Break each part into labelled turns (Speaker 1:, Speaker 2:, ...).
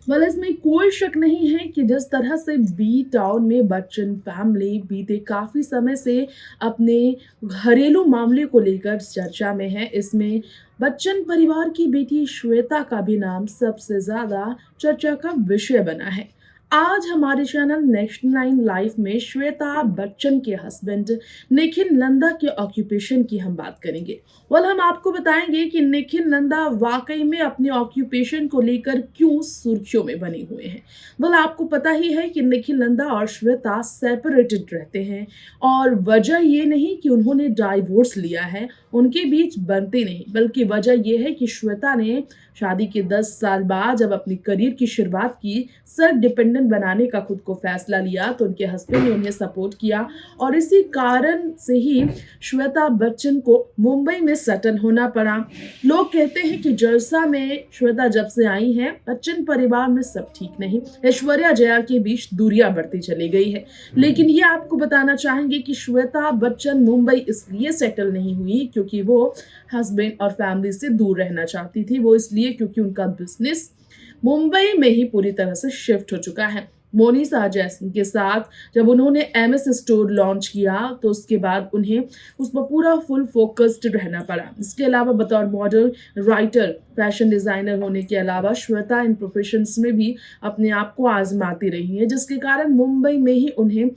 Speaker 1: Well इसमें कोई शक नहीं है कि जिस तरह से बी टाउन में बच्चन फैमिली बीते काफ़ी समय से अपने घरेलू मामले को लेकर चर्चा में है, इसमें बच्चन परिवार की बेटी श्वेता का भी नाम सबसे ज़्यादा चर्चा का विषय बना है। आज हमारे चैनल नेक्स्ट नाइन लाइफ में श्वेता बच्चन के हस्बैंड निखिल नंदा के ऑक्यूपेशन की हम बात करेंगे। वेल हम आपको बताएंगे कि निखिल नंदा वाकई में अपने ऑक्यूपेशन को लेकर क्यों सुर्खियों में बने हुए हैं। वेल आपको पता ही है कि निखिल नंदा और श्वेता सेपरेटेड रहते हैं और वजह ये नहीं कि उन्होंने डाइवोर्स लिया है, उनके बीच बनते नहीं, बल्कि वजह यह है कि श्वेता ने शादी के 10 साल बाद जब अपनी करियर की शुरुआत की, सेल्फ डिपेंडेंट बनाने का खुद को फैसला लिया, तो उनके हस्बैंड ने उन्हें सपोर्ट किया और इसी कारण से ही श्वेता बच्चन को मुंबई में सेटल होना पड़ा। लोग कहते हैं कि जलसा में श्वेता जब से आई हैं, बच्चन परिवार में सब ठीक नहीं, ऐश्वर्या जया के बीच दूरियां बढ़ती चली गई है। लेकिन ये आपको बताना चाहेंगे कि श्वेता बच्चन मुंबई इसलिए सेटल नहीं हुई क्योंकि वो हस्बैंड और फैमिली से दूर रहना चाहती थी, वो इसलिए क्योंकि उनका बिजनेस मुंबई में ही पूरी तरह से शिफ्ट हो चुका है। मोनिसा जैस्मिन के साथ जब उन्होंने एमएस स्टोर लॉन्च किया तो उसके बाद उन्हें उस पर पूरा फुल फोकस्ड रहना पड़ा। इसके अलावा बतौर मॉडल, राइटर, फैशन डिजाइनर होने के अलावा श्वेता इन प्रोफेशंस में भी अपने आप को आजमाती रही है, जिसके कारण मुंबई में ही उन्हें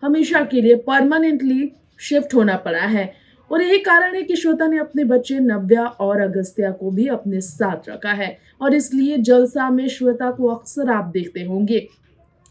Speaker 1: हमेशा के लिए परमानेंटली शिफ्ट होना पड़ा है। और यही कारण है कि श्वेता ने अपने बच्चे नव्या और अगस्त्या को भी अपने साथ रखा है और इसलिए जलसा में श्वेता को अक्सर आप देखते होंगे।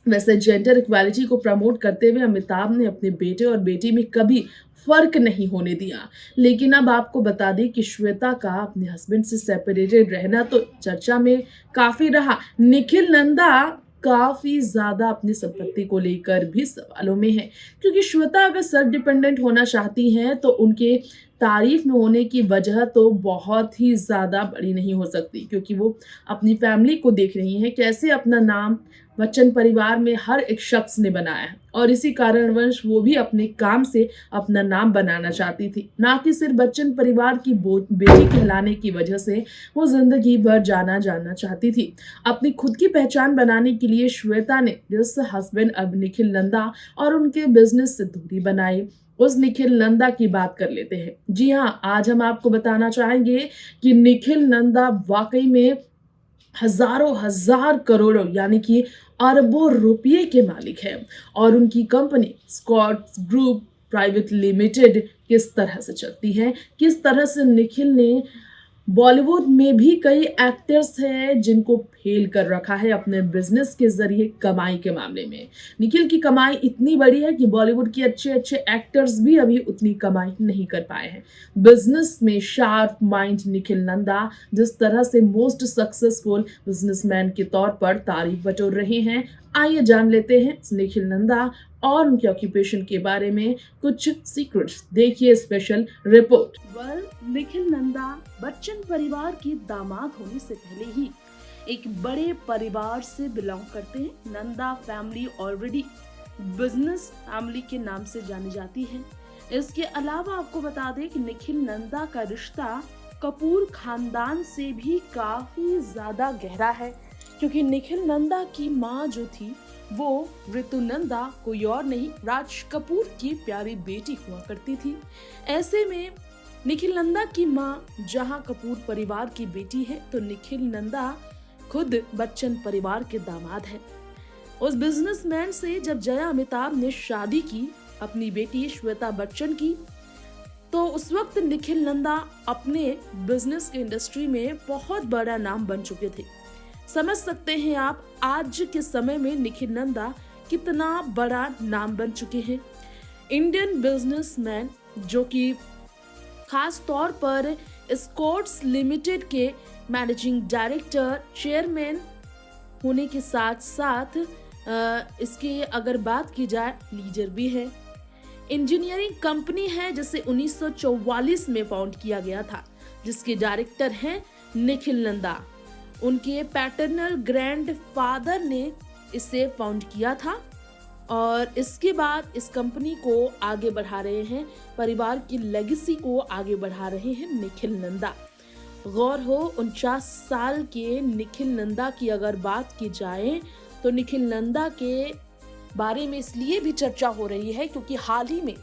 Speaker 1: वैसे जेंडर इक्वालिटी को प्रमोट करते हुए अमिताभ ने अपने बेटे और बेटी में कभी फर्क नहीं होने दिया। लेकिन अब आपको बता दें कि श्वेता का अपने हस्बैंड से सेपरेटेड रहना तो चर्चा में काफी रहा। निखिल नंदा काफी ज्यादा अपनी संपत्ति को लेकर भी सवालों में है, क्योंकि श्वेता अगर सेल्फ डिपेंडेंट होना चाहती हैं तो उनके तारीफ में होने की वजह तो बहुत ही ज्यादा बड़ी नहीं हो सकती, क्योंकि वो अपनी फैमिली को देख रही हैं कैसे अपना नाम बच्चन परिवार में हर एक शख्स ने बनाया है और इसी कारणवश वो भी अपने काम से अपना नाम बनाना चाहती थी, ना कि सिर्फ बच्चन परिवार की बेटी कहलाने की वजह से वो जिंदगी भर जाना जानना चाहती थी। अपनी खुद की पहचान बनाने के लिए श्वेता ने जिस हस्बैंड अब निखिल नंदा और उनके बिजनेस से दूरी बनाई, उस निखिल नंदा की बात कर लेते हैं। जी हाँ, आज हम आपको बताना चाहेंगे कि निखिल नंदा वाकई में हजारों हजार करोड़ों यानी कि अरबों रुपये के मालिक है और उनकी company Scotts group private limited किस तरह से चलती है, किस तरह से निखिल ने बॉलीवुड में भी कई एक्टर्स हैं जिनको फेल कर रखा है अपने बिजनेस के जरिए कमाई के मामले में। निखिल की कमाई इतनी बड़ी है कि बॉलीवुड के अच्छे अच्छे एक्टर्स भी अभी उतनी कमाई नहीं कर पाए हैं। बिजनेस में शार्प माइंड निखिल नंदा जिस तरह से मोस्ट सक्सेसफुल बिजनेसमैन के तौर पर तारीफ बटोर रहे हैं, आइए जान लेते हैं निखिल नंदा और उनके ऑक्यूपेशन के बारे में कुछ सीक्रेट्स। देखिए स्पेशल रिपोर्ट। निखिल नंदा बच्चन परिवार के दामाद होने से पहले ही एक बड़े परिवार से बिलोंग करते हैं। Nanda family already business family के नाम से जानी जाती है। इसके अलावा आपको बता दें कि निखिल नंदा का रिश्ता कपूर खानदान से भी काफी ज्यादा गहरा है, क्योंकि निखिल नंदा की माँ जो थी वो ऋतु नंदा कोई और नहीं, राज कपूर की प्यारी बेटी हुआ करती थी। ऐसे में निखिल नंदा की माँ जहां कपूर परिवार की बेटी है, तो निखिल नंदा खुद बच्चन परिवार के दामाद है। उस बिजनेसमैन से जब जया अमिताभ ने शादी की अपनी बेटी श्वेता बच्चन की, तो उस वक्त निखिल नंदा अपने बिजनेस के इंडस्ट्री में बहुत बड़ा नाम बन चुके थे। समझ सकते हैं आप आज के समय में निखिल नंदा कितना बड़ा नाम बन चुके हैं। इंडियन बिजनेसमैन जो कि खास तौर पर स्कॉट्स लिमिटेड के मैनेजिंग डायरेक्टर, चेयरमैन होने के साथ साथ इसके अगर बात की जाए लीडर भी है। इंजीनियरिंग कंपनी है जिसे 1944 में फाउंड किया गया था, जिसके डायरेक्टर हैं निखिल नंदा। उनके पैटर्नल ग्रैंडफादर ने इसे फाउंड किया था और इसके बाद इस कंपनी को आगे बढ़ा रहे हैं, परिवार की लेगेसी को आगे बढ़ा रहे हैं निखिल नंदा। गौर हो 49 साल के निखिल नंदा की अगर बात की जाए तो निखिल नंदा के बारे में इसलिए भी चर्चा हो रही है क्योंकि हाल ही में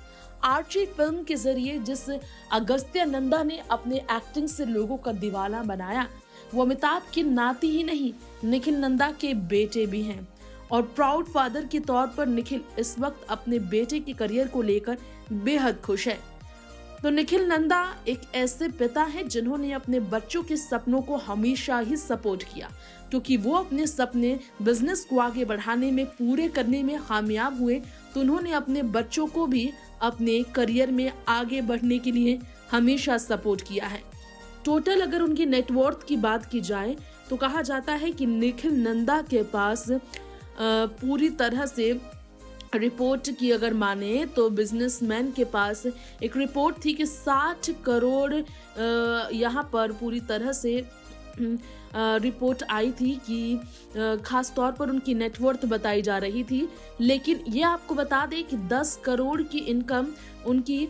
Speaker 1: आर्ची फिल्म के जरिए जिस अगस्त्य नंदा ने अपने एक्टिंग से लोगों का दीवाना बनाया, वो अमिताभ के नाती ही नहीं निखिल नंदा के बेटे भी हैं। और प्राउड फादर के तौर पर निखिल इस वक्त अपने बेटे के करियर को लेकर बेहद खुश है। तो निखिल नंदा एक ऐसे पिता हैं जिन्होंने अपने बच्चों के सपनों को हमेशा ही सपोर्ट किया, क्योंकि वो अपने सपने बिजनेस को आगे बढ़ाने में पूरे करने में कामयाब हुए, तो उन्होंने अपने बच्चों को भी अपने करियर में आगे बढ़ने के लिए हमेशा सपोर्ट किया है। टोटल अगर उनकी नेटवर्थ की बात की जाए तो कहा जाता है कि निखिल नंदा के पास पूरी तरह से रिपोर्ट की अगर माने तो बिजनेसमैन के पास एक रिपोर्ट थी कि 60 करोड़ यहाँ पर पूरी तरह से रिपोर्ट आई थी कि खास तौर पर उनकी नेटवर्थ बताई जा रही थी। लेकिन ये आपको बता दें कि 10 करोड़ की इनकम उनकी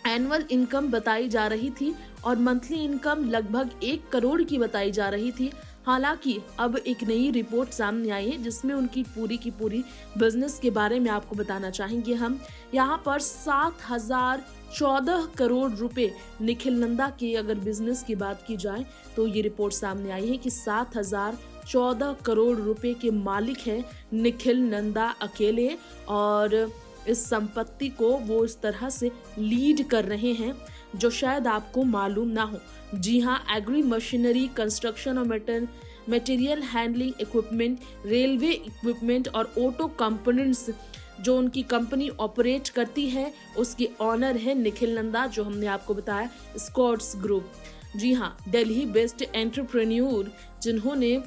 Speaker 1: एनुअल इनकम बताई जा रही थी और मंथली इनकम लगभग 1 करोड़ की बताई जा रही थी। हालांकि अब एक नई रिपोर्ट सामने आई है जिसमें उनकी पूरी की पूरी बिजनेस के बारे में आपको बताना चाहेंगे हम। यहाँ पर 7,014 करोड़ रुपए निखिल नंदा के अगर बिजनेस की बात की जाए तो ये रिपोर्ट सामने आई है कि 7,014 करोड़ रुपए के मालिक हैं निखिल नंदा अकेले, और इस संपत्ति को वो इस तरह से लीड कर रहे हैं जो शायद आपको मालूम ना हो। जी हाँ, एग्री मशीनरी, कंस्ट्रक्शन और material handling equipment, railway equipment और ऑटो कंपोनेंट्स जो उनकी कंपनी ऑपरेट करती है उसके ऑनर है निखिल नंदा, जो हमने आपको बताया स्कॉट्स ग्रुप। जी हाँ, दिल्ली बेस्ड एंटरप्रेन्योर जिन्होंने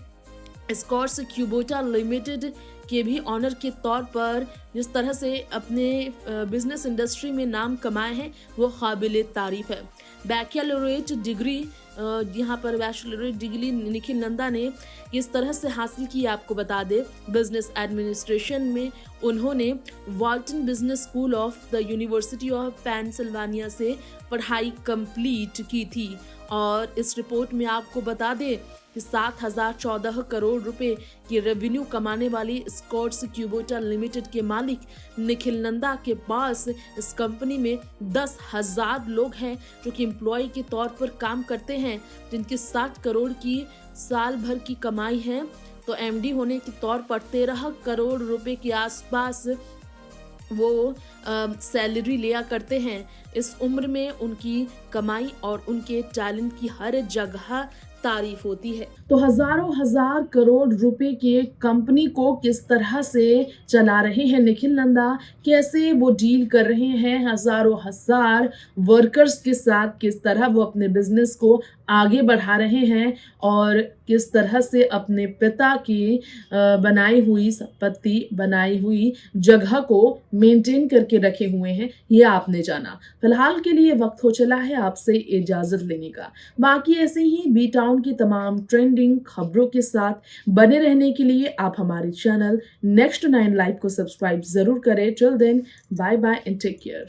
Speaker 1: स्कॉट्स क्यूबोटा लिमिटेड के भी ऑनर के तौर पर जिस तरह से अपने बिजनेस इंडस्ट्री में नाम कमाए हैं वो काबिल तारीफ है। बैचलरेट डिग्री यहाँ पर बैचलरेट डिग्री निखिल नंदा ने इस तरह से हासिल की, आपको बता दे बिजनेस एडमिनिस्ट्रेशन में उन्होंने वॉल्टन business school of the university of Pennsylvania से पढ़ाई कंप्लीट की थी। और इस रिपोर्ट में आपको बता दें कि 7,014 करोड़ रुपए की रेवेन्यू कमाने वाली स्कॉट्स क्यूबोटा लिमिटेड के मालिक निखिल नंदा के पास इस कंपनी में 10,000 लोग हैं जो कि एम्प्लॉय के तौर पर काम करते हैं, जिनकी 60 करोड़ की साल भर की कमाई है। तो एमडी होने के तौर पर 13 करोड़ रुपए के आसपास वो सैलरी लिया करते हैं। इस उम्र में उनकी कमाई और उनके टैलेंट की हर जगह तारीफ होती है। तो हजारों हजार करोड़ रुपए के कंपनी को किस तरह से चला रहे हैं निखिल नंदा, कैसे वो डील कर रहे हैं हजारों हजार वर्कर्स के साथ, किस तरह वो अपने बिजनेस को आगे बढ़ा रहे हैं और किस तरह से अपने पिता की बनाई हुई संपत्ति, बनाई हुई जगह को मेंटेन करके रखे हुए हैं, ये आपने जाना। फिलहाल के लिए वक्त हो चला है आपसे इजाजत लेने का। बाकी ऐसे ही बी टाउन की तमाम ट्रेंडिंग खबरों के साथ बने रहने के लिए आप हमारे चैनल नेक्स्ट 9 लाइव को सब्सक्राइब जरूर करें। Till then, bye bye and take care.